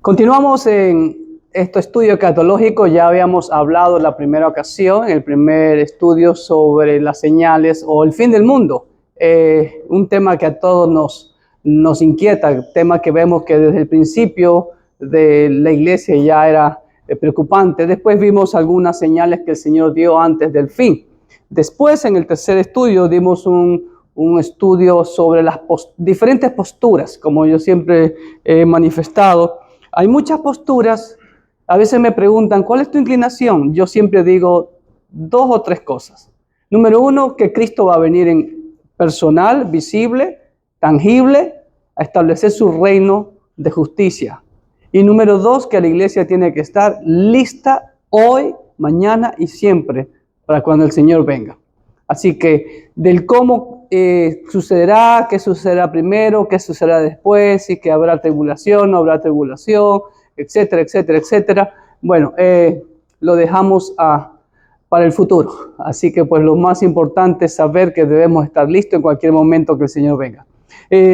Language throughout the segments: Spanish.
Continuamos en este estudio escatológico. Ya habíamos hablado en la primera ocasión, en el primer estudio, sobre las señales o el fin del mundo. Un tema que a todos nos inquieta, tema que vemos que desde el principio de la iglesia ya era preocupante. Después vimos algunas señales que el Señor dio antes del fin. Después, en el tercer estudio, dimos un estudio sobre las diferentes posturas, como yo siempre he manifestado. Hay muchas posturas. A veces me preguntan, ¿cuál es tu inclinación? Yo siempre digo dos o tres cosas. Número uno, que Cristo va a venir en personal, visible, tangible, a establecer su reino de justicia. Y número dos, que la iglesia tiene que estar lista hoy, mañana y siempre para cuando el Señor venga. Así que del cómo sucederá, qué sucederá primero, qué sucederá después, y que habrá tribulación, no habrá tribulación, etcétera, etcétera, etcétera. Bueno, lo dejamos para el futuro. Así que pues lo más importante es saber que debemos estar listos en cualquier momento que el Señor venga.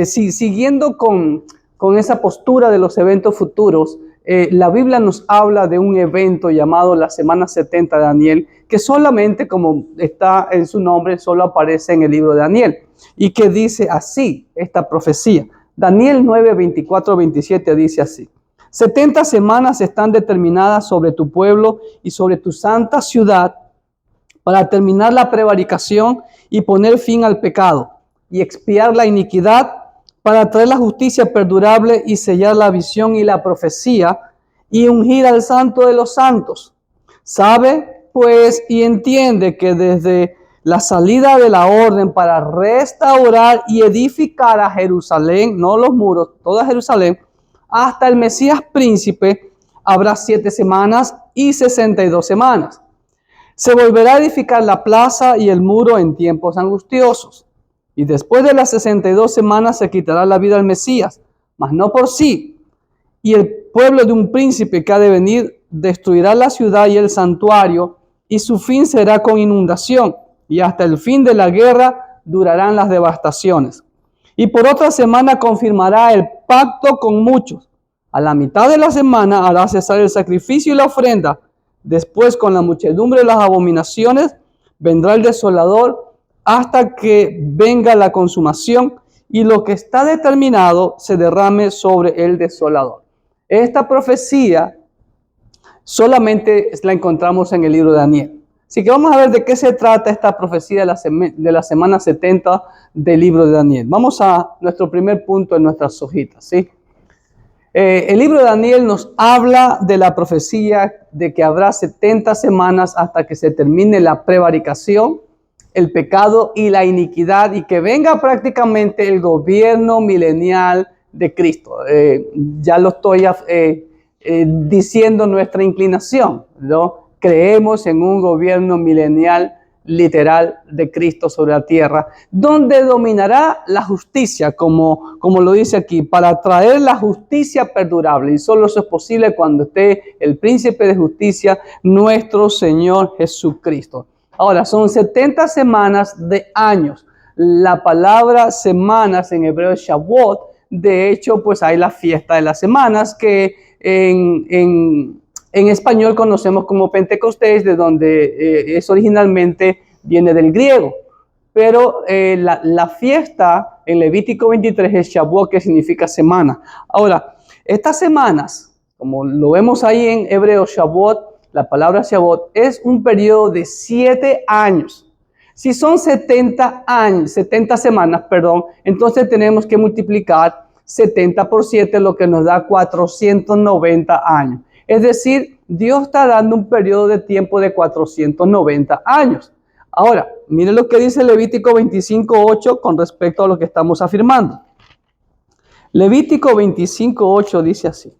Siguiendo con esa postura de los eventos futuros, la Biblia nos habla de un evento llamado la semana 70 de Daniel, que solamente, como está en su nombre, solo aparece en el libro de Daniel, y que dice así esta profecía. Daniel 9, 24, 27 dice así: 70 semanas están determinadas sobre tu pueblo y sobre tu santa ciudad para terminar la prevaricación y poner fin al pecado y expiar la iniquidad, para traer la justicia perdurable y sellar la visión y la profecía y ungir al santo de los santos. Sabe pues y entiende que desde la salida de la orden para restaurar y edificar a Jerusalén, no los muros, toda Jerusalén, hasta el Mesías príncipe, habrá 7 semanas y 62 semanas. Se volverá a edificar la plaza y el muro en tiempos angustiosos. Y después de las 62 semanas se quitará la vida al Mesías, mas no por sí. Y el pueblo de un príncipe que ha de venir destruirá la ciudad y el santuario, y su fin será con inundación, y hasta el fin de la guerra durarán las devastaciones. Y por otra semana confirmará el pacto con muchos. A la mitad de la semana hará cesar el sacrificio y la ofrenda. Después, con la muchedumbre de las abominaciones, vendrá el desolador hasta que venga la consumación y lo que está determinado se derrame sobre el desolador. Esta profecía solamente la encontramos en el libro de Daniel. Así que vamos a ver de qué se trata esta profecía de la semana 70 del libro de Daniel. Vamos a nuestro primer punto en nuestras hojitas, ¿sí? El libro de Daniel nos habla de la profecía de que habrá 70 semanas hasta que se termine la prevaricación, el pecado y la iniquidad, y que venga prácticamente el gobierno milenial de Cristo. Ya lo estoy diciendo nuestra inclinación, ¿no? Creemos en un gobierno milenial literal de Cristo sobre la tierra, donde dominará la justicia, como lo dice aquí, para traer la justicia perdurable. Y solo eso es posible cuando esté el príncipe de justicia, nuestro Señor Jesucristo. Ahora, son 70 semanas de años. La palabra semanas en hebreo es Shavuot. De hecho, pues hay la fiesta de las semanas que en español conocemos como Pentecostés, de donde es originalmente, viene del griego. Pero la fiesta en Levítico 23 es Shavuot, que significa semana. Ahora, estas semanas, como lo vemos ahí en hebreo Shavuot, la palabra Shavuot es un periodo de 7 años. Si son 70 semanas, entonces tenemos que multiplicar 70 por 7, lo que nos da 490 años. Es decir, Dios está dando un periodo de tiempo de 490 años. Ahora, miren lo que dice Levítico 25:8 con respecto a lo que estamos afirmando. Levítico 25:8 dice así: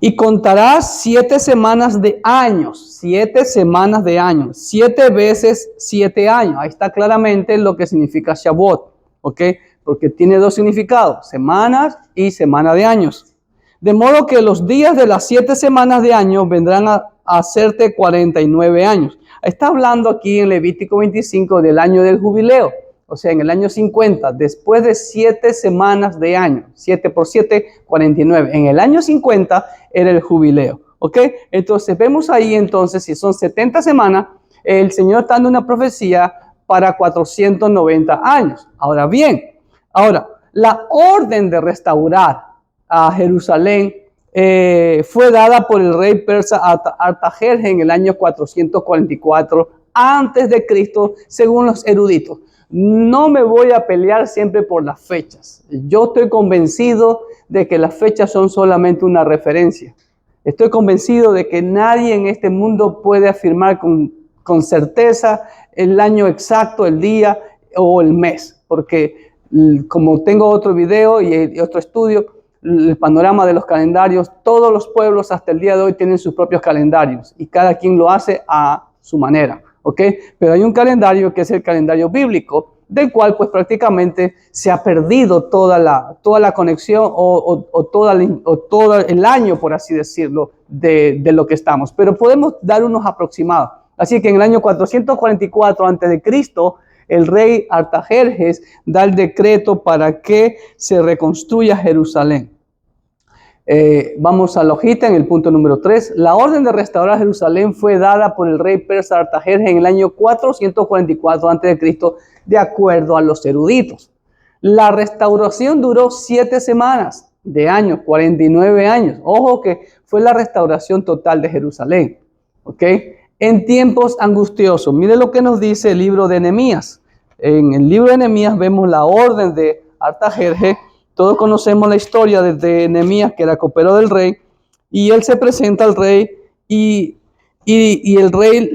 y contarás 7 semanas de años, 7 semanas de años, 7 veces 7 años. Ahí está claramente lo que significa Shavuot, ¿ok? Porque tiene dos significados, semanas y semana de años. De modo que los días de las 7 semanas de año vendrán a hacerte 49 años. Está hablando aquí en Levítico 25 del año del jubileo, o sea, en el año 50, después de 7 semanas de año, 7 por 7, 49. En el año 50 era el jubileo, ¿ok? Entonces vemos ahí entonces, si son 70 semanas, el Señor está dando una profecía para 490 años. Ahora bien, la orden de restaurar a Jerusalén fue dada por el rey persa Artajerjes en el año 444 antes de Cristo, según los eruditos. No me voy a pelear siempre por las fechas. Yo estoy convencido de que las fechas son solamente una referencia. Estoy convencido de que nadie en este mundo puede afirmar con certeza el año exacto, el día o el mes, porque como tengo otro video y otro estudio, el panorama de los calendarios, todos los pueblos hasta el día de hoy tienen sus propios calendarios y cada quien lo hace a su manera, ¿ok? Pero hay un calendario que es el calendario bíblico, del cual pues prácticamente se ha perdido toda la conexión o todo el año, por así decirlo, de lo que estamos. Pero podemos dar unos aproximados. Así que en el año 444 a.C., el rey Artajerjes da el decreto para que se reconstruya Jerusalén. Vamos a la hojita en el punto número 3. La orden de restaurar Jerusalén fue dada por el rey persa Artajerjes en el año 444 a.C., de acuerdo a los eruditos. La restauración duró 7 semanas de años, 49 años. Ojo que fue la restauración total de Jerusalén. ¿Ok? En tiempos angustiosos. Mire lo que nos dice el libro de Nehemías. En el libro de Nehemías vemos la orden de Artajerjes. Todos conocemos la historia de Nehemías, que era copero del rey, y él se presenta al rey y el rey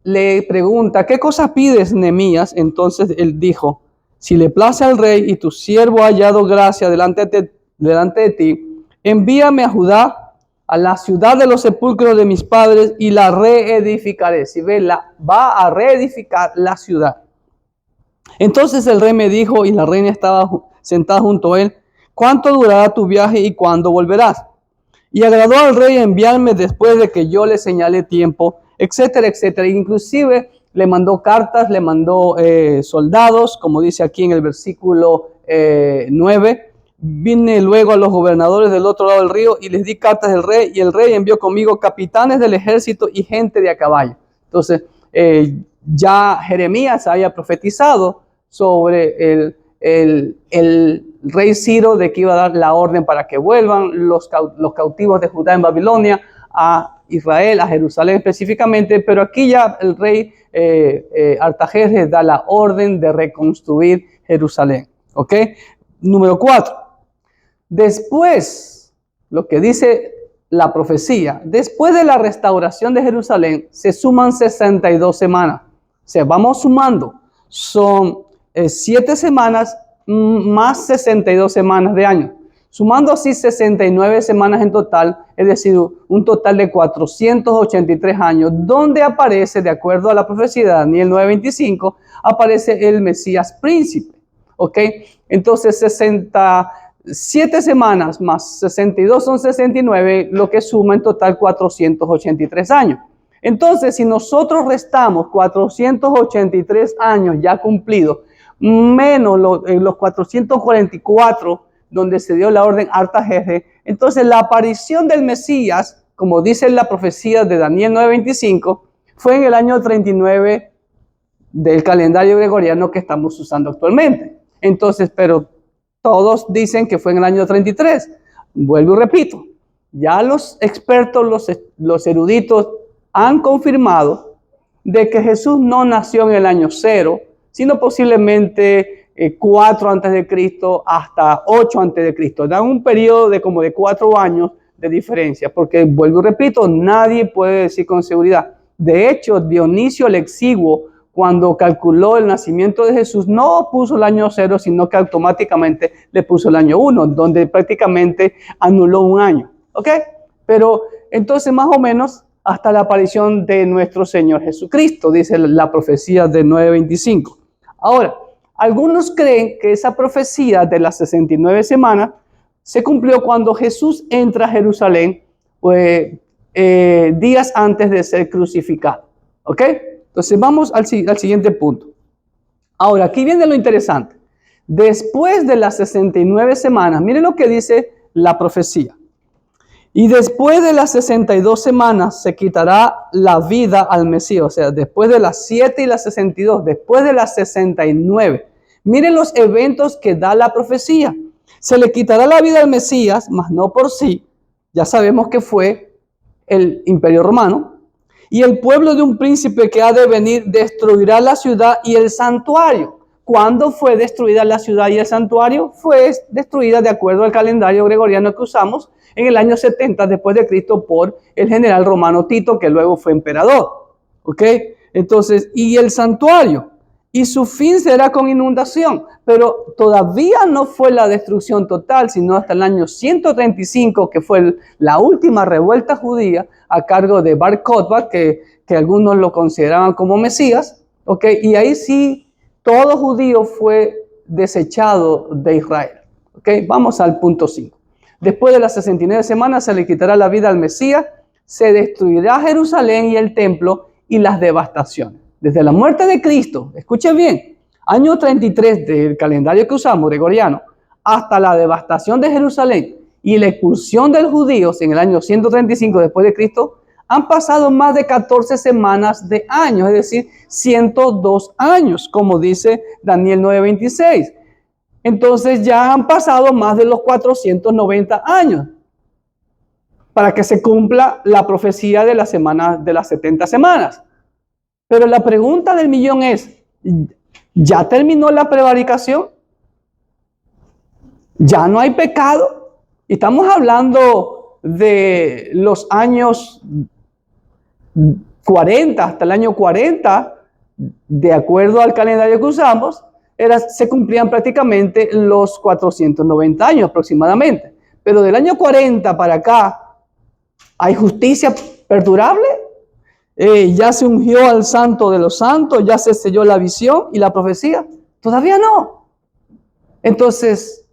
le pregunta, ¿qué cosa pides, Nehemías? Entonces él dijo, si le place al rey y tu siervo ha hallado gracia delante de ti, envíame a Judá, a la ciudad de los sepulcros de mis padres, y la reedificaré. Si ve, va a reedificar la ciudad. Entonces el rey me dijo, y la reina estaba sentada junto a él, ¿cuánto durará tu viaje y cuándo volverás? Y agradó al rey enviarme después de que yo le señalé tiempo, etcétera, etcétera. Inclusive le mandó cartas, le mandó soldados, como dice aquí en el versículo 9. Vine luego a los gobernadores del otro lado del río y les di cartas del rey, y el rey envió conmigo capitanes del ejército y gente de a caballo. Entonces, ya Jeremías había profetizado sobre el rey Ciro, de que iba a dar la orden para que vuelvan los cautivos de Judá en Babilonia a Israel, a Jerusalén específicamente, pero aquí ya el rey Artajerjes da la orden de reconstruir Jerusalén. ¿Ok? Número 4. Después, lo que dice la profecía, después de la restauración de Jerusalén, se suman 62 semanas. O sea, vamos sumando. Son 7 semanas más 62 semanas de año. Sumando así 69 semanas en total, es decir, un total de 483 años, donde aparece, de acuerdo a la profecía de Daniel 9:25, aparece el Mesías príncipe. ¿Ok? Entonces 67 semanas más 62 son 69, lo que suma en total 483 años. Entonces, si nosotros restamos 483 años ya cumplidos, menos los 444 donde se dio la orden Artajerjes, entonces la aparición del Mesías, como dice la profecía de Daniel 9:25, fue en el año 39 del calendario gregoriano que estamos usando actualmente. Entonces, pero todos dicen que fue en el año 33. Vuelvo y repito, ya los expertos, los eruditos han confirmado de que Jesús no nació en el año 0, sino posiblemente 4 antes de Cristo hasta 8 antes de Cristo. Dan un periodo de como de 4 años de diferencia, porque vuelvo y repito, nadie puede decir con seguridad. De hecho, Dionisio el Exiguo, cuando calculó el nacimiento de Jesús, no puso el año 0, sino que automáticamente le puso el año 1, donde prácticamente anuló un año. ¿Ok? Pero entonces más o menos hasta la aparición de nuestro Señor Jesucristo, dice la profecía de 9:25. Ahora, algunos creen que esa profecía de las 69 semanas se cumplió cuando Jesús entra a Jerusalén días antes de ser crucificado. ¿Ok? Entonces vamos al siguiente punto. Ahora, aquí viene lo interesante. Después de las 69 semanas, miren lo que dice la profecía. Y después de las 62 semanas se quitará la vida al Mesías. O sea, después de las 7 y las 62, después de las 69. Miren los eventos que da la profecía. Se le quitará la vida al Mesías, mas no por sí. Ya sabemos que fue el Imperio Romano. Y el pueblo de un príncipe que ha de venir destruirá la ciudad y el santuario. ¿Cuándo fue destruida la ciudad y el santuario? Fue destruida de acuerdo al calendario gregoriano que usamos en el año 70 después de Cristo por el general romano Tito, que luego fue emperador. ¿Ok? Entonces, y el santuario. Y su fin será con inundación. Pero todavía no fue la destrucción total, sino hasta el año 135, que fue la última revuelta judía a cargo de Bar Kokhba, que algunos lo consideraban como Mesías. ¿Ok? Y ahí sí, todo judío fue desechado de Israel. ¿Ok? Vamos al punto 5. Después de las 69 semanas se le quitará la vida al Mesías, se destruirá Jerusalén y el templo y las devastaciones. Desde la muerte de Cristo, escuchen bien, año 33 del calendario que usamos, gregoriano, hasta la devastación de Jerusalén y la expulsión de los judíos en el año 135 después de Cristo, han pasado más de 14 semanas de años, es decir, 102 años, como dice Daniel 9:26. Entonces ya han pasado más de los 490 años para que se cumpla la profecía de las 70 semanas. Pero la pregunta del millón es, ¿ya terminó la prevaricación? ¿Ya no hay pecado? Estamos hablando de los años 40, hasta el año 40, de acuerdo al calendario que usamos, se cumplían prácticamente los 490 años aproximadamente. Pero del año 40 para acá, ¿hay justicia perdurable? ¿Ya se ungió al santo de los santos? ¿Ya se selló la visión y la profecía? Todavía no. Entonces,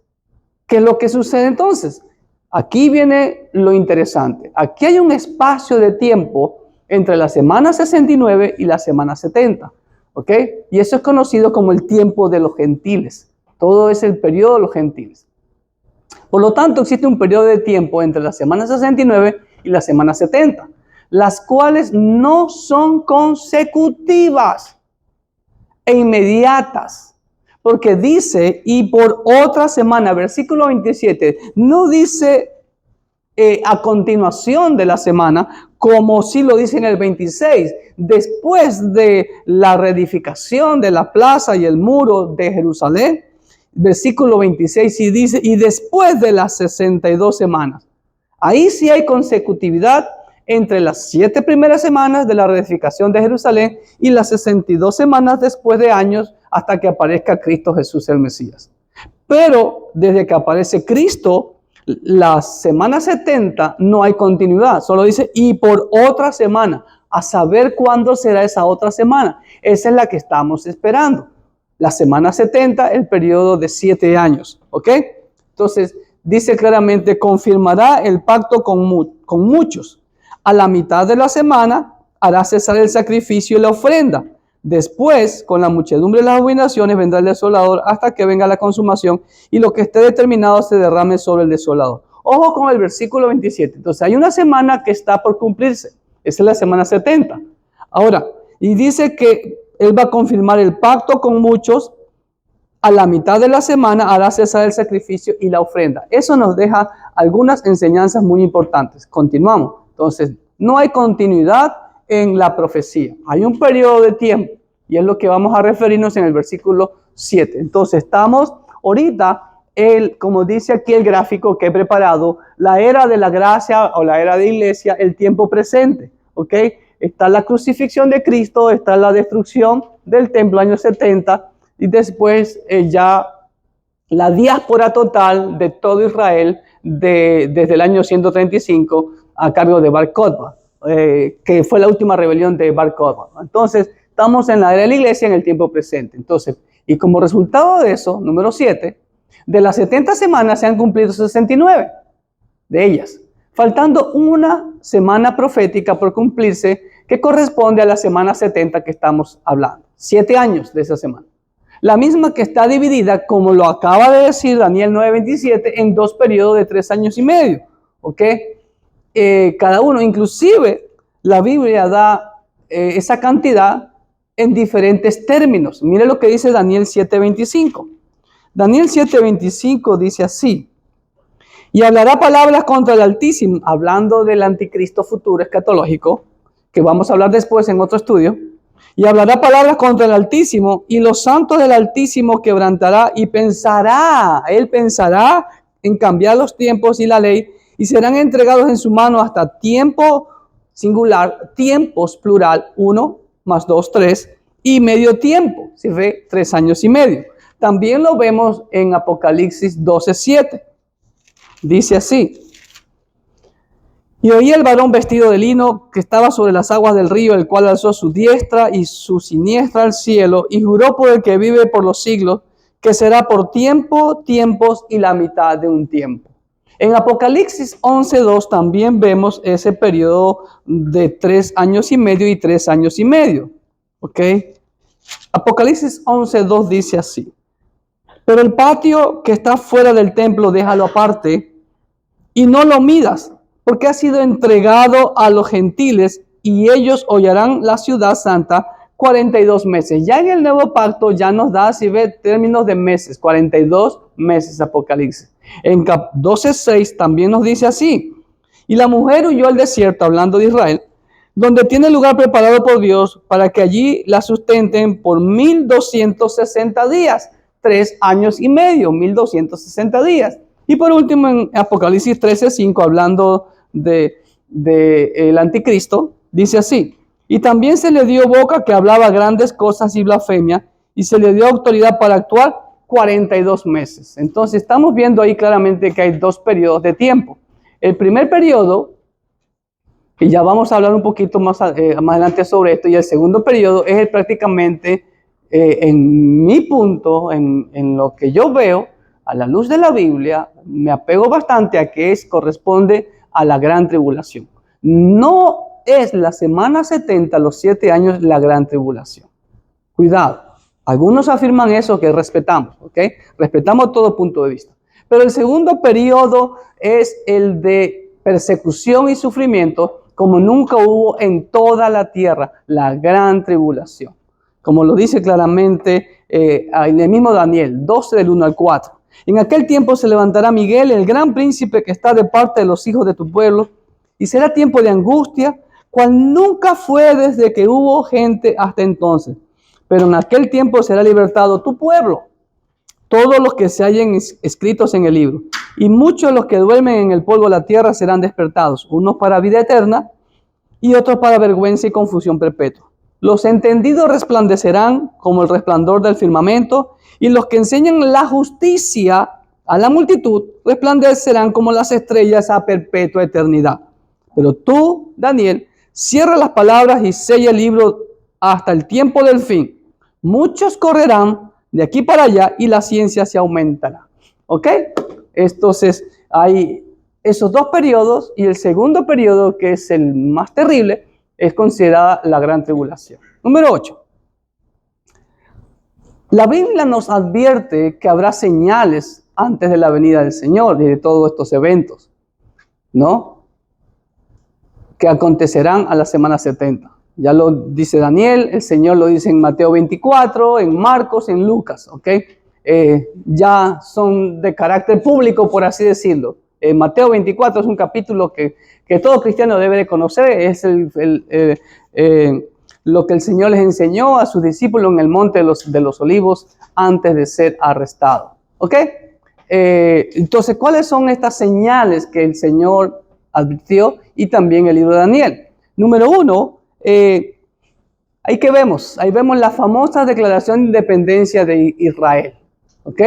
¿qué es lo que sucede entonces? Aquí viene lo interesante. Aquí hay un espacio de tiempo entre la semana 69 y la semana 70. ¿Ok? Y eso es conocido como el tiempo de los gentiles. Todo es el periodo de los gentiles. Por lo tanto, existe un periodo de tiempo entre la semana 69 y la semana 70, las cuales no son consecutivas e inmediatas. Porque dice, y por otra semana, versículo 27, no dice a continuación de la semana, como sí lo dice en el 26, después de la reedificación de la plaza y el muro de Jerusalén, versículo 26, y dice, y después de las 62 semanas. Ahí sí hay consecutividad entre las 7 primeras semanas de la reedificación de Jerusalén y las 62 semanas después de años hasta que aparezca Cristo Jesús el Mesías. Pero desde que aparece Cristo, la semana 70 no hay continuidad, solo dice y por otra semana, a saber cuándo será esa otra semana. Esa es la que estamos esperando. La semana 70, el periodo de 7 años, ¿ok? Entonces, dice claramente, confirmará el pacto con muchos. A la mitad de la semana hará cesar el sacrificio y la ofrenda. Después, con la muchedumbre de las abominaciones, vendrá el desolador hasta que venga la consumación y lo que esté determinado se derrame sobre el desolador. Ojo con el versículo 27. Entonces, hay una semana que está por cumplirse. Esa es la semana 70. Ahora, y dice que él va a confirmar el pacto con muchos. A la mitad de la semana hará cesar el sacrificio y la ofrenda. Eso nos deja algunas enseñanzas muy importantes. Continuamos. Entonces, no hay continuidad en la profecía. Hay un periodo de tiempo y es lo que vamos a referirnos en el versículo 7. Entonces, estamos ahorita, como dice aquí el gráfico que he preparado, la era de la gracia o la era de iglesia, el tiempo presente. ¿Ok? Está la crucifixión de Cristo, está la destrucción del templo año 70 y después ya la diáspora total de todo Israel desde el año 135 a cargo de Bar Kokhba, que fue la última rebelión de Bar Kokhba. Entonces, estamos en la era de la iglesia en el tiempo presente. Entonces, y como resultado de eso, número 7, de las 70 semanas se han cumplido 69 de ellas, faltando una semana profética por cumplirse que corresponde a la semana 70 que estamos hablando. 7 años de esa semana. La misma que está dividida, como lo acaba de decir Daniel 9:27, en 2 periodos de 3 años y medio. ¿Ok? Cada uno, inclusive la Biblia da esa cantidad en diferentes términos. Mire lo que dice Daniel 7:25. Daniel 7:25 dice así: y hablará palabras contra el Altísimo, hablando del anticristo futuro escatológico, que vamos a hablar después en otro estudio. Y hablará palabras contra el Altísimo, y los santos del Altísimo quebrantará, y él pensará en cambiar los tiempos y la ley, y serán entregados en su mano hasta tiempo singular, tiempos plural, 1 más 2, 3, y medio tiempo, si ve, 3 años y medio. También lo vemos en Apocalipsis 12:7. Dice así: y oí el varón vestido de lino que estaba sobre las aguas del río, el cual alzó su diestra y su siniestra al cielo, y juró por el que vive por los siglos, que será por tiempo, tiempos y la mitad de un tiempo. En Apocalipsis 11:2 también vemos ese periodo de 3 años y medio y 3 años y medio. ¿Ok? Apocalipsis 11:2 dice así: pero el patio que está fuera del templo déjalo aparte y no lo midas, porque ha sido entregado a los gentiles y ellos hollarán la ciudad santa 42 meses. Ya en el nuevo pacto ya nos da, si ve, términos de meses, 42 meses Apocalipsis. En 12:6 también nos dice así: y la mujer huyó al desierto, hablando de Israel, donde tiene lugar preparado por Dios para que allí la sustenten por 1260 días, 3 años y medio, 1260 días. Y por último, en Apocalipsis 13:5, hablando de el anticristo, dice así: y también se le dio boca que hablaba grandes cosas y blasfemia, y se le dio autoridad para actuar 42 meses. Entonces estamos viendo ahí claramente que hay 2 periodos de tiempo. El primer periodo, que ya vamos a hablar un poquito más adelante sobre esto, y el segundo periodo es prácticamente, en mi punto, en lo que yo veo, a la luz de la Biblia, me apego bastante a que corresponde a la gran tribulación. No es la semana 70, los 7 años, la gran tribulación. Cuidado. Algunos afirman eso, que respetamos, ¿ok? Respetamos todo punto de vista. Pero el segundo periodo es el de persecución y sufrimiento como nunca hubo en toda la tierra, la gran tribulación. Como lo dice claramente en el mismo Daniel 12 del 1 al 4. En aquel tiempo se levantará Miguel, el gran príncipe que está de parte de los hijos de tu pueblo, y será tiempo de angustia, cual nunca fue desde que hubo gente hasta entonces. Pero en aquel tiempo será libertado tu pueblo, todos los que se hallen escritos en el libro. Y muchos de los que duermen en el polvo de la tierra serán despertados, unos para vida eterna y otros para vergüenza y confusión perpetua. Los entendidos resplandecerán como el resplandor del firmamento, y los que enseñan la justicia a la multitud resplandecerán como las estrellas a perpetua eternidad. Pero tú, Daniel, cierra las palabras y sella el libro hasta el tiempo del fin. Muchos correrán de aquí para allá y la ciencia se aumentará. ¿Ok? Entonces, hay esos 2 periodos, y el segundo periodo, que es el más terrible, es considerada la gran tribulación. Número 8. La Biblia nos advierte que habrá señales antes de la venida del Señor y de todos estos eventos, ¿no? Que acontecerán a la semana 70. Ya lo dice Daniel, el Señor lo dice en Mateo 24, en Marcos, en Lucas, ¿ok? Ya son de carácter público, por así decirlo. Mateo 24 es un capítulo que todo cristiano debe de conocer. Es lo que el Señor les enseñó a sus discípulos en el monte de los olivos antes de ser arrestado. ¿Ok? Entonces, ¿cuáles son estas señales que el Señor advirtió? Y también el libro de Daniel. Número 1, ahí vemos la famosa declaración de independencia de Israel. ¿Ok?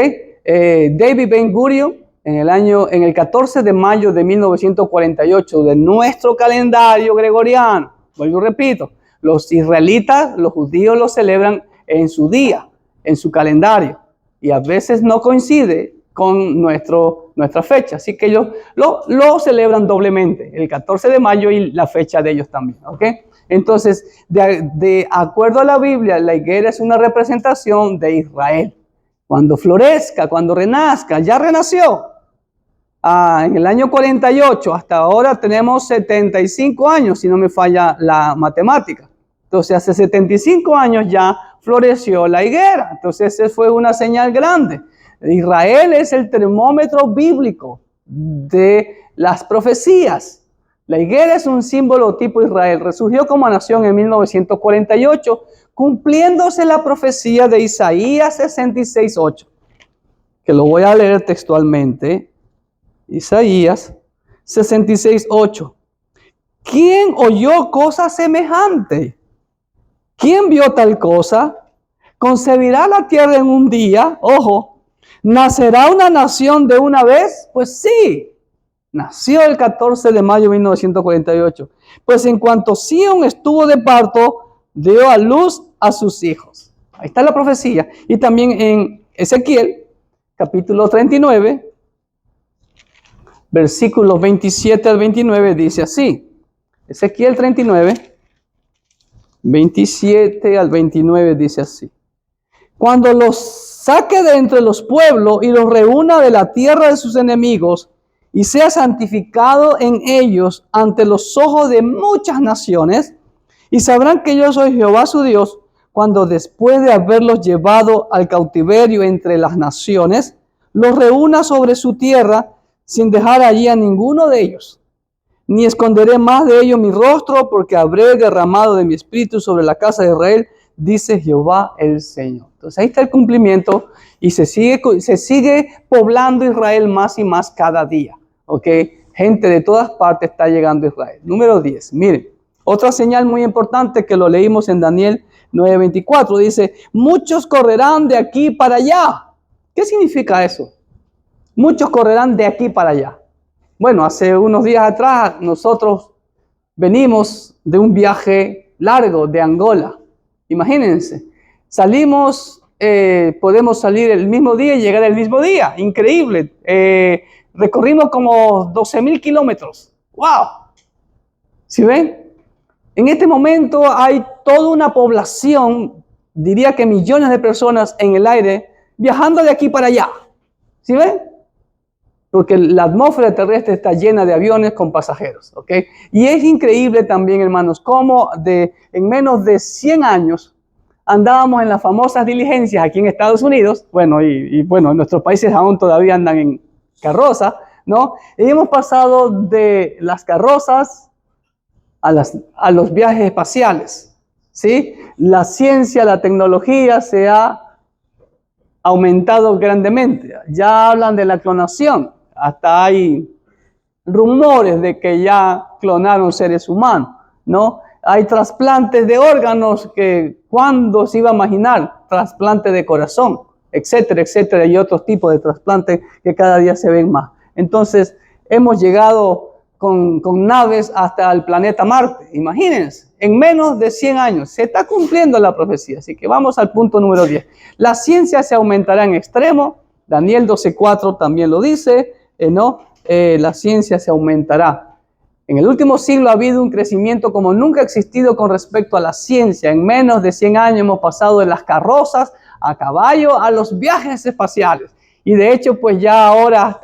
David Ben Gurion, en el 14 de mayo de 1948, de nuestro calendario gregoriano, vuelvo y repito, los israelitas, los judíos lo celebran en su día, en su calendario, y a veces no coincide con nuestra fecha, así que ellos lo celebran doblemente, el 14 de mayo y la fecha de ellos también, ¿ok? Entonces, de acuerdo a la Biblia, la higuera es una representación de Israel. Cuando florezca, cuando renazca, ya renació. En el año 48, hasta ahora tenemos 75 años, si no me falla la matemática. Entonces, hace 75 años ya floreció la higuera. Entonces, esa fue una señal grande. Israel es el termómetro bíblico de las profecías. La higuera es un símbolo tipo Israel. Resurgió como nación en 1948, cumpliéndose la profecía de Isaías 66:8, que lo voy a leer textualmente. Isaías 66:8. ¿Quién oyó cosa semejante? ¿Quién vio tal cosa? ¿Concebirá la tierra en un día? Ojo, ¿nacerá una nación de una vez? Pues sí, nació el 14 de mayo de 1948. Pues en cuanto Sión estuvo de parto, dio a luz a sus hijos. Ahí está la profecía. Y también en Ezequiel, capítulo 39, versículos 27 al 29, dice así. Ezequiel 39, 27 al 29 dice así. Cuando los saque de entre los pueblos y los reúna de la tierra de sus enemigos y sea santificado en ellos ante los ojos de muchas naciones, y sabrán que yo soy Jehová su Dios, cuando después de haberlos llevado al cautiverio entre las naciones, los reúna sobre su tierra sin dejar allí a ninguno de ellos. Ni esconderé más de ellos mi rostro, porque habré derramado de mi espíritu sobre la casa de Israel, dice Jehová el Señor. Entonces ahí está el cumplimiento y se sigue poblando Israel más y más cada día. ¿Ok? Gente de todas partes está llegando a Israel. Número 10. Miren, otra señal muy importante que lo leímos en Daniel 9:24. Dice, muchos correrán de aquí para allá. ¿Qué significa eso? Muchos correrán de aquí para allá. Bueno, hace unos días atrás nosotros venimos de un viaje largo de Angola. Imagínense, salimos, podemos salir el mismo día y llegar el mismo día. Increíble. Recorrimos como 12,000 kilómetros. ¡Wow! ¿Sí ven? En este momento hay toda una población, diría que millones de personas en el aire, viajando de aquí para allá. ¿Sí ven? Porque la atmósfera terrestre está llena de aviones con pasajeros, ¿ok? Y es increíble también, hermanos, cómo en menos de 100 años andábamos en las famosas diligencias aquí en Estados Unidos, bueno, y bueno, en nuestros países aún todavía andan en carroza, ¿no? Y hemos pasado de las carrozas a los viajes espaciales, ¿sí? La ciencia, la tecnología se ha aumentado grandemente. Ya hablan de la clonación. Hasta hay rumores de que ya clonaron seres humanos, ¿no? Hay trasplantes de órganos que cuando se iba a imaginar, trasplante de corazón, etcétera, etcétera, y otros tipos de trasplantes que cada día se ven más. Entonces, hemos llegado con naves hasta el planeta Marte. Imagínense, en menos de 100 años se está cumpliendo la profecía. Así que vamos al punto número 10. La ciencia se aumentará en extremo. Daniel 12:4 también lo dice. La ciencia se aumentará. En el último siglo ha habido un crecimiento como nunca ha existido con respecto a la ciencia. En menos de 100 años hemos pasado de las carrozas a caballo a los viajes espaciales. Y de hecho, pues ya ahora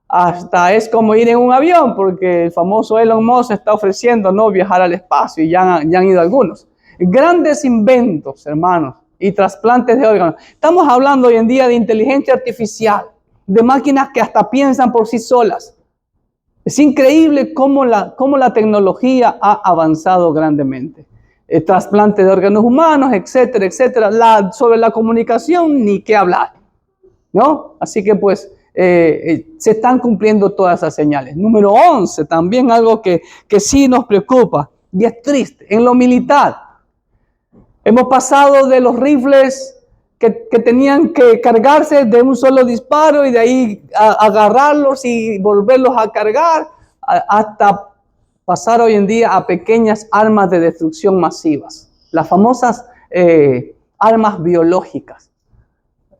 hasta es como ir en un avión, porque el famoso Elon Musk está ofreciendo, ¿no?, viajar al espacio, y ya han ido algunos. Grandes inventos, hermanos, y trasplantes de órganos. Estamos hablando hoy en día de inteligencia artificial, de máquinas que hasta piensan por sí solas. Es increíble cómo la tecnología ha avanzado grandemente. Trasplantes de órganos humanos, etcétera, etcétera. Sobre la comunicación, ni qué hablar, ¿no? Así que pues se están cumpliendo todas esas señales. Número 11, también algo que sí nos preocupa y es triste. En lo militar, hemos pasado de los rifles que tenían que cargarse de un solo disparo y de ahí agarrarlos y volverlos a cargar, hasta pasar hoy en día a pequeñas armas de destrucción masivas, las famosas armas biológicas,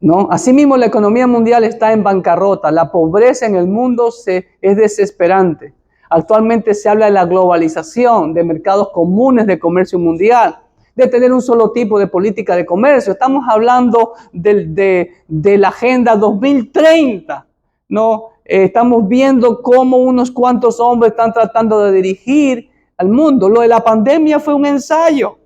¿no? Asimismo, la economía mundial está en bancarrota, la pobreza en el mundo es desesperante. Actualmente se habla de la globalización, de mercados comunes de comercio mundial, de tener un solo tipo de política de comercio. Estamos hablando de la Agenda 2030, ¿no? Estamos viendo cómo unos cuantos hombres están tratando de dirigir al mundo. Lo de la pandemia fue un ensayo.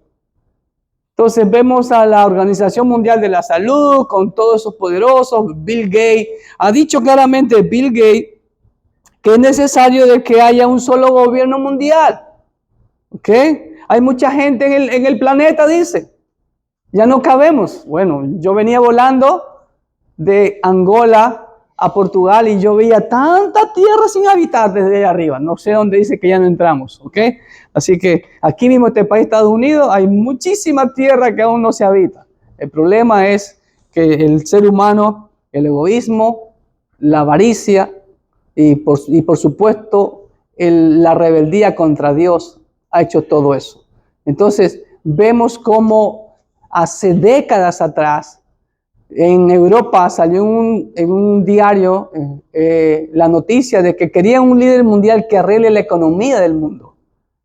Entonces vemos a la Organización Mundial de la Salud con todos esos poderosos. Bill Gates ha dicho claramente, que es necesario de que haya un solo gobierno mundial. ¿Ok? Hay mucha gente en el planeta, dice. Ya no cabemos. Bueno, yo venía volando de Angola a Portugal y yo veía tanta tierra sin habitar desde arriba. No sé dónde dice que ya no entramos. ¿Ok? Así que aquí mismo, este país, Estados Unidos, hay muchísima tierra que aún no se habita. El problema es que el ser humano, el egoísmo, la avaricia y por supuesto la rebeldía contra Dios ha hecho todo eso. Entonces vemos cómo hace décadas atrás en Europa salió en un diario la noticia de que querían un líder mundial que arregle la economía del mundo.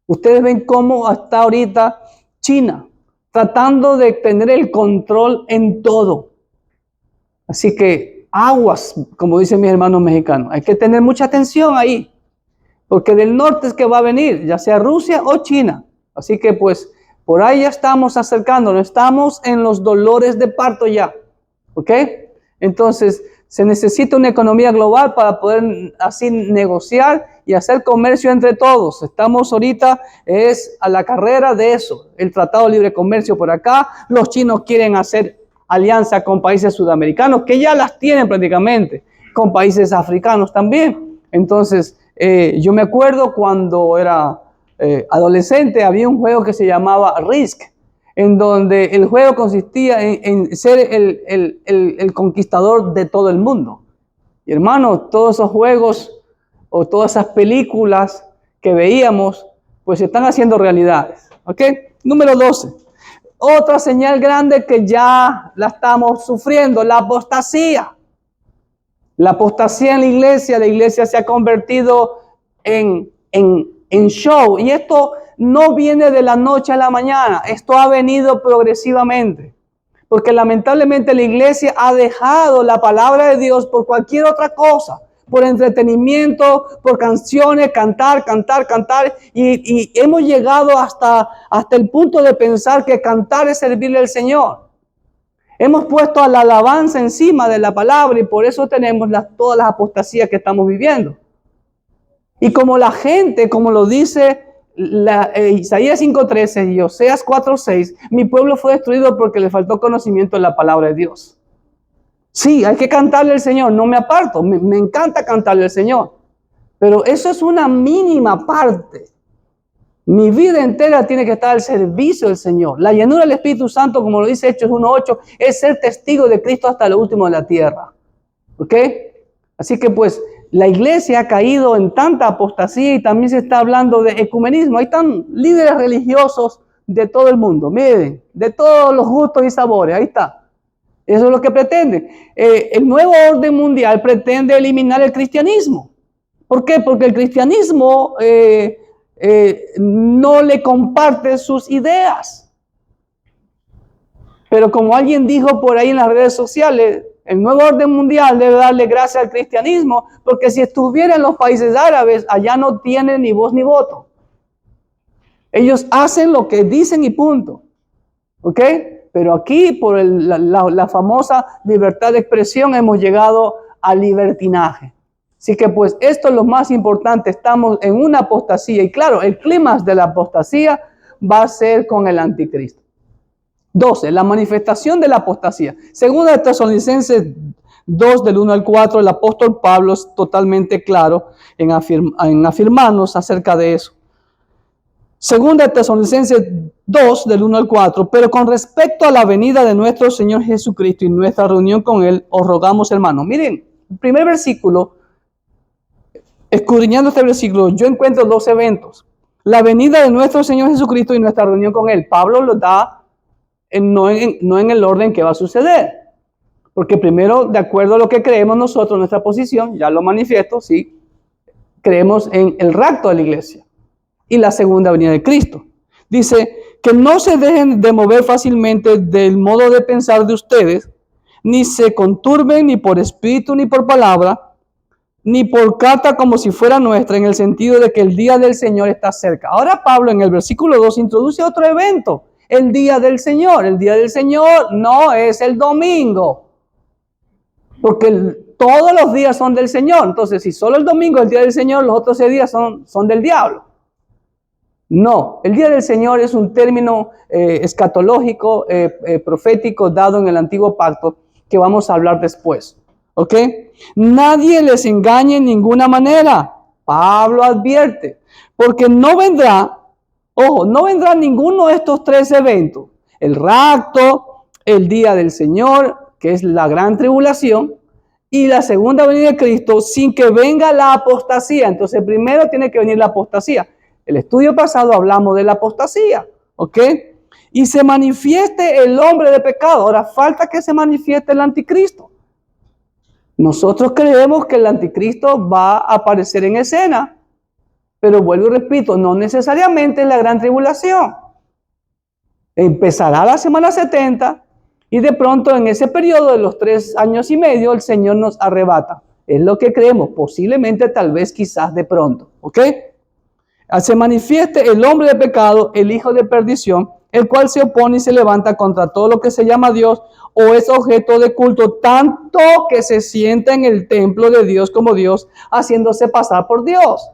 Ustedes ven cómo hasta ahorita China tratando de tener el control en todo. Así que aguas, como dicen mis hermanos mexicanos, hay que tener mucha atención ahí, porque del norte es que va a venir, ya sea Rusia o China. Así que pues por ahí ya estamos acercándonos, estamos en los dolores de parto ya, ¿ok? Entonces se necesita una economía global para poder así negociar y hacer comercio entre todos. Estamos ahorita a la carrera de eso, el Tratado de Libre Comercio por acá, los chinos quieren hacer alianza con países sudamericanos, que ya las tienen prácticamente, con países africanos también. Entonces, yo me acuerdo cuando era adolescente, había un juego que se llamaba Risk, en donde el juego consistía en ser el conquistador de todo el mundo. Y hermano, todos esos juegos o todas esas películas que veíamos, pues se están haciendo realidades. ¿Ok? Número 12. Otra señal grande que ya la estamos sufriendo, la apostasía. La apostasía en la iglesia se ha convertido en show. Y esto no viene de la noche a la mañana, esto ha venido progresivamente. Porque lamentablemente la iglesia ha dejado la palabra de Dios por cualquier otra cosa, por entretenimiento, por canciones, cantar. Y hemos llegado hasta el punto de pensar que cantar es servirle al Señor. Hemos puesto a la alabanza encima de la palabra y por eso tenemos todas las apostasías que estamos viviendo. Y como la gente, como lo dice Isaías 5:13 y Oseas 4:6, mi pueblo fue destruido porque le faltó conocimiento de la palabra de Dios. Sí, hay que cantarle al Señor, no me aparto, me encanta cantarle al Señor, pero eso es una mínima parte. Mi vida entera tiene que estar al servicio del Señor. La llenura del Espíritu Santo, como lo dice Hechos 1:8, es ser testigo de Cristo hasta lo último de la tierra. ¿Ok? Así que pues la iglesia ha caído en tanta apostasía y también se está hablando de ecumenismo. Ahí están líderes religiosos de todo el mundo, miren, de todos los gustos y sabores, ahí está. Eso es lo que pretende. El nuevo orden mundial pretende eliminar el cristianismo. ¿Por qué? Porque el cristianismo no le comparte sus ideas. Pero como alguien dijo por ahí en las redes sociales, el nuevo orden mundial debe darle gracias al cristianismo, porque si estuviera en los países árabes, allá no tienen ni voz ni voto. Ellos hacen lo que dicen y punto. ¿Ok? Pero aquí, por la famosa libertad de expresión, hemos llegado al libertinaje. Así que pues esto es lo más importante, estamos en una apostasía. Y claro, el clímax de la apostasía va a ser con el anticristo. 12. La manifestación de la apostasía. Segunda de Tesalonicenses 2, del 1 al 4, el apóstol Pablo es totalmente claro en afirmarnos acerca de eso. Segunda de Tesalonicenses 2, del 1 al 4, pero con respecto a la venida de nuestro Señor Jesucristo y nuestra reunión con Él, os rogamos, hermanos. Miren, el primer versículo, escudriñando este versículo, yo encuentro dos eventos. La venida de nuestro Señor Jesucristo y nuestra reunión con Él. Pablo lo da no en el orden que va a suceder. Porque primero, de acuerdo a lo que creemos nosotros, nuestra posición, ya lo manifiesto, sí. creemos en el rapto de la iglesia y la segunda venida de Cristo. Dice que no se dejen de mover fácilmente del modo de pensar de ustedes, ni se conturben ni por espíritu ni por palabra, ni por carta como si fuera nuestra, en el sentido de que el día del Señor está cerca. Ahora Pablo en el versículo 2 introduce otro evento, el día del Señor. El día del Señor no es el domingo, porque todos los días son del Señor. Entonces, si solo el domingo es el día del Señor, los otros 6 días son del diablo. No, el día del Señor es un término escatológico, profético, dado en el Antiguo Pacto, que vamos a hablar después. ¿Ok? Nadie les engañe en ninguna manera. Pablo advierte, porque no vendrá ninguno de estos 3 eventos. El rapto, el día del Señor, que es la gran tribulación, y la segunda venida de Cristo, sin que venga la apostasía. Entonces, primero tiene que venir la apostasía. El estudio pasado hablamos de la apostasía, ¿ok? Y se manifieste el hombre de pecado. Ahora falta que se manifieste el anticristo. Nosotros creemos que el anticristo va a aparecer en escena, pero vuelvo y repito, no necesariamente en la gran tribulación. Empezará la semana 70 y de pronto en ese periodo de los 3 años y medio el Señor nos arrebata. Es lo que creemos, posiblemente, tal vez, quizás de pronto, ¿ok? Se manifieste el hombre de pecado, el hijo de perdición, el cual se opone y se levanta contra todo lo que se llama Dios o es objeto de culto, tanto que se sienta en el templo de Dios como Dios, haciéndose pasar por Dios.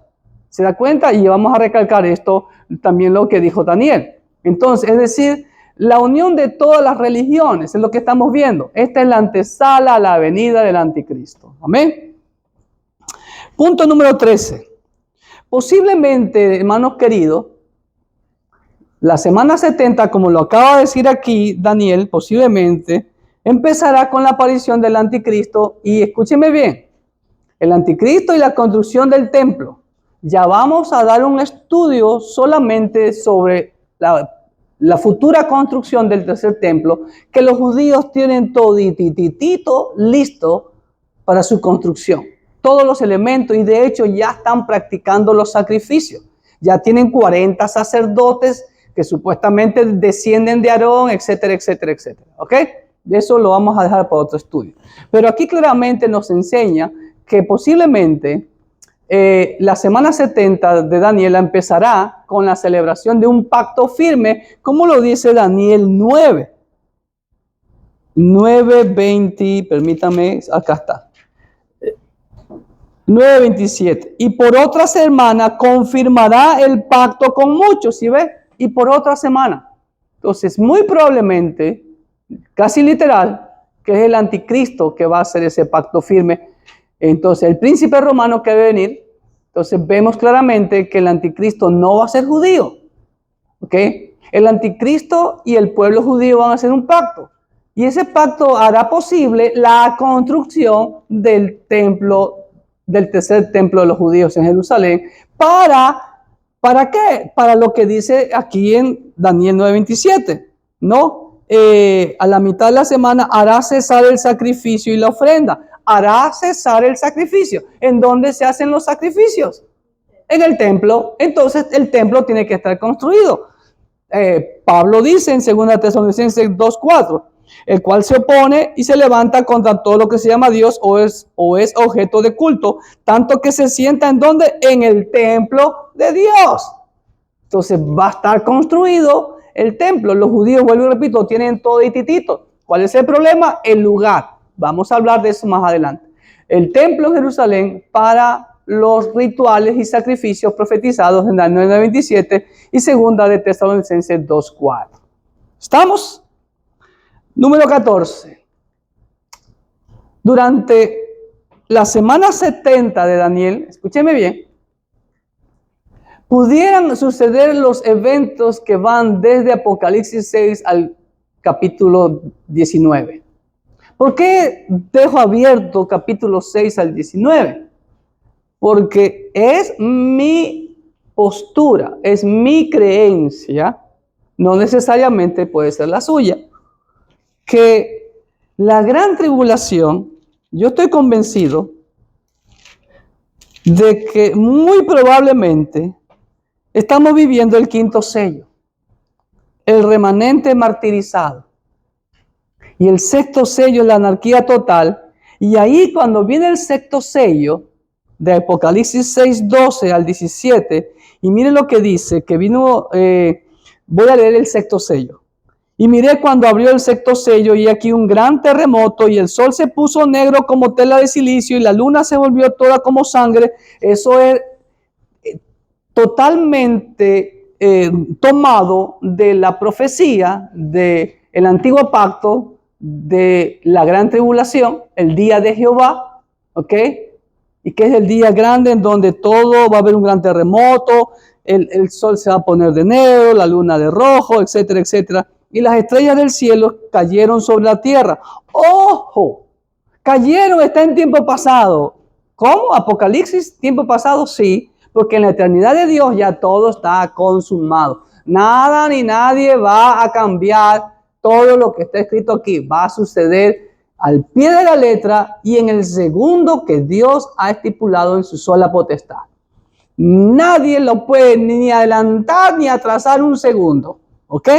¿Se da cuenta? Y vamos a recalcar esto también lo que dijo Daniel. Entonces, es decir, la unión de todas las religiones es lo que estamos viendo. Esta es la antesala a la venida del anticristo. Amén. Punto número 13. Posiblemente, hermanos queridos, la semana 70, como lo acaba de decir aquí Daniel, posiblemente empezará con la aparición del anticristo. Y escúcheme bien, el anticristo y la construcción del templo. Ya vamos a dar un estudio solamente sobre la futura construcción del tercer templo, que los judíos tienen todititito listo para su construcción. Todos los elementos, y de hecho ya están practicando los sacrificios. Ya tienen 40 sacerdotes que supuestamente descienden de Aarón, etcétera, etcétera, etcétera. ¿Ok? Eso lo vamos a dejar para otro estudio. Pero aquí claramente nos enseña que posiblemente la semana 70 de Daniel empezará con la celebración de un pacto firme, como lo dice Daniel 9. 9:20, permítame, acá está. 9:27. Y por otra semana confirmará el pacto con muchos, ¿sí ve? Y por otra semana. Entonces, muy probablemente, casi literal, que es el anticristo que va a hacer ese pacto firme. Entonces, el príncipe romano que debe venir. Entonces, vemos claramente que el anticristo no va a ser judío. ¿Ok? El anticristo y el pueblo judío van a hacer un pacto. Y ese pacto hará posible la construcción del templo, del tercer templo de los judíos en Jerusalén. ¿Para qué? Para lo que dice aquí en Daniel 9:27, ¿no? A la mitad de la semana hará cesar el sacrificio y la ofrenda. Hará cesar el sacrificio. ¿En dónde se hacen los sacrificios? En el templo. Entonces el templo tiene que estar construido. Pablo dice en 2 Tesalonicenses 2:4, el cual se opone y se levanta contra todo lo que se llama Dios o es objeto de culto, tanto que se sienta en donde, en el templo de Dios. Entonces va a estar construido el templo. Los judíos, vuelvo y repito, tienen todo y titito. ¿Cuál es el problema? El lugar. Vamos a hablar de eso más adelante. El templo en Jerusalén para los rituales y sacrificios profetizados en Daniel 9:27 y 2 de Tesalonicenses 2:4. ¿Estamos? Número 14. Durante la semana 70 de Daniel, escúcheme bien, pudieran suceder los eventos que van desde Apocalipsis 6 al capítulo 19. ¿Por qué dejo abierto capítulo 6 al 19? Porque es mi postura, es mi creencia, no necesariamente puede ser la suya, que la gran tribulación, yo estoy convencido de que muy probablemente estamos viviendo el quinto sello, el remanente martirizado. Y el sexto sello es la anarquía total. Y ahí cuando viene el sexto sello, de Apocalipsis 6:12 al 17, y miren lo que dice, que vino, voy a leer el sexto sello. Y miré cuando abrió el sexto sello, y aquí un gran terremoto, y el sol se puso negro como tela de silicio, y la luna se volvió toda como sangre. Eso es totalmente tomado de la profecía del antiguo pacto de la gran tribulación, el día de Jehová, ¿ok? Y que es el día grande en donde todo va a haber un gran terremoto, el sol se va a poner de negro, la luna de rojo, etcétera, etcétera. Y las estrellas del cielo cayeron sobre la tierra. ¡Ojo! Cayeron, está en tiempo pasado. ¿Cómo? Apocalipsis, tiempo pasado, sí. Porque en la eternidad de Dios ya todo está consumado. Nada ni nadie va a cambiar todo lo que está escrito aquí. Va a suceder al pie de la letra y en el segundo que Dios ha estipulado en su sola potestad. Nadie lo puede ni adelantar ni atrasar un segundo. ¿Ok?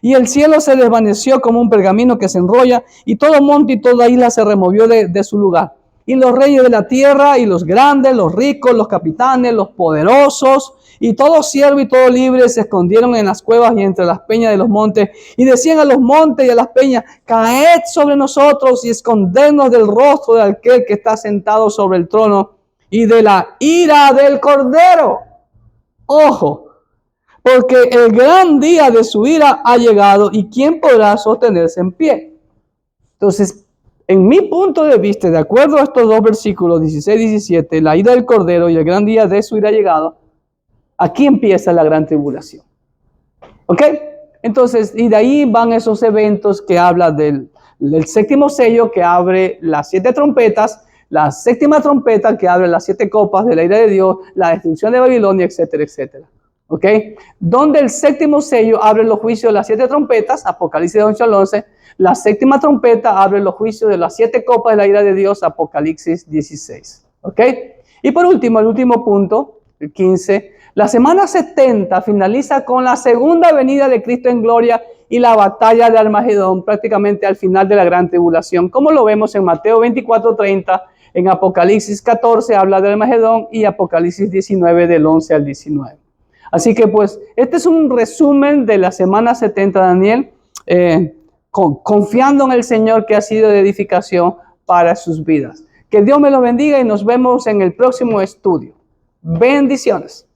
Y el cielo se desvaneció como un pergamino que se enrolla, y todo monte y toda isla se removió de su lugar. Y los reyes de la tierra, y los grandes, los ricos, los capitanes, los poderosos, y todo siervo y todo libre se escondieron en las cuevas y entre las peñas de los montes, y decían a los montes y a las peñas: caed sobre nosotros y escondernos del rostro de aquel que está sentado sobre el trono y de la ira del Cordero. Ojo, porque el gran día de su ira ha llegado, y ¿quién podrá sostenerse en pie? Entonces, en mi punto de vista, de acuerdo a estos dos versículos, 16 y 17, la ira del Cordero y el gran día de su ira ha llegado, aquí empieza la gran tribulación. ¿Ok? Entonces, y de ahí van esos eventos que habla del séptimo sello que abre las 7 trompetas, la séptima trompeta que abre las 7 copas de la ira de Dios, la destrucción de Babilonia, etcétera, etcétera. ¿Ok? Donde el séptimo sello abre los juicios de las 7 trompetas, Apocalipsis 8 al 11. La séptima trompeta abre los juicios de las 7 copas de la ira de Dios, Apocalipsis 16. ¿Ok? Y por último, el último punto, el 15. La semana 70 finaliza con la segunda venida de Cristo en gloria y la batalla de Armagedón, prácticamente al final de la gran tribulación. Como lo vemos en Mateo 24:30, en Apocalipsis 14 habla de Armagedón, y Apocalipsis 19 del 11 al 19. Así que pues, este es un resumen de la semana 70 de Daniel, confiando en el Señor, que ha sido de edificación para sus vidas. Que Dios me los bendiga y nos vemos en el próximo estudio. Bendiciones.